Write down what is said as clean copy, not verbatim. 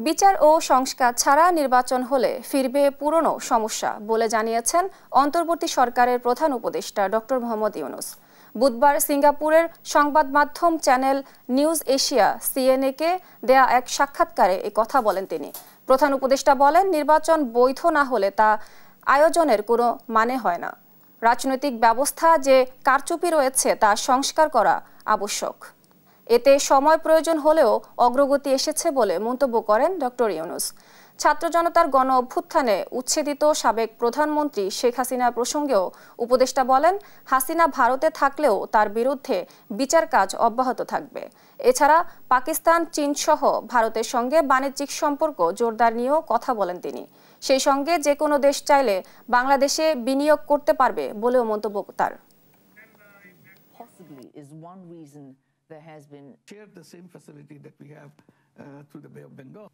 বিচার ও সংস্কার ছাড়া নির্বাচন হলে ফিরবে পুরনো সমস্যা বলে জানিয়েছেন অন্তর্বর্তী সরকারের প্রধান উপদেষ্টা ডক্টর মোহাম্মদ ইউনূস। বুধবার সিঙ্গাপুরের সংবাদ মাধ্যম চ্যানেল নিউজ এশিয়া সিএনএ-কে দেয়া এক সাক্ষাৎকারে এ কথা বলেন তিনি। প্রধান উপদেষ্টা বলেন, নির্বাচন বৈধ না হলে তা আয়োজনের কোনো মানে হয় না। রাজনৈতিক ব্যবস্থা যে কারচুপি রয়েছে তা সংস্কার করা আবশ্যক। এতে সময় প্রয়োজন হলেও অগ্রগতি এসেছে বলে মন্তব্য করেন ডক্টর ইউনূস। ছাত্র জনতার গণ অভ্যুত্থানে উচ্ছেদিত সাবেক প্রধানমন্ত্রী শেখ হাসিনা প্রসঙ্গেও উপদেষ্টা বলেন, হাসিনা ভারতে থাকলেও তার বিরুদ্ধে বিচার কাজ অব্যাহত থাকবে। এছাড়া পাকিস্তান, চীন সহ ভারতের সঙ্গে বাণিজ্যিক সম্পর্ক জোরদার নিয়েও কথা বলেন তিনি। সেই সঙ্গে যে কোনো দেশ চাইলে বাংলাদেশে বিনিয়োগ করতে পারবে বলেও মন্তব্য তার। There has been shared the same facility that we have through the Bay of Bengal.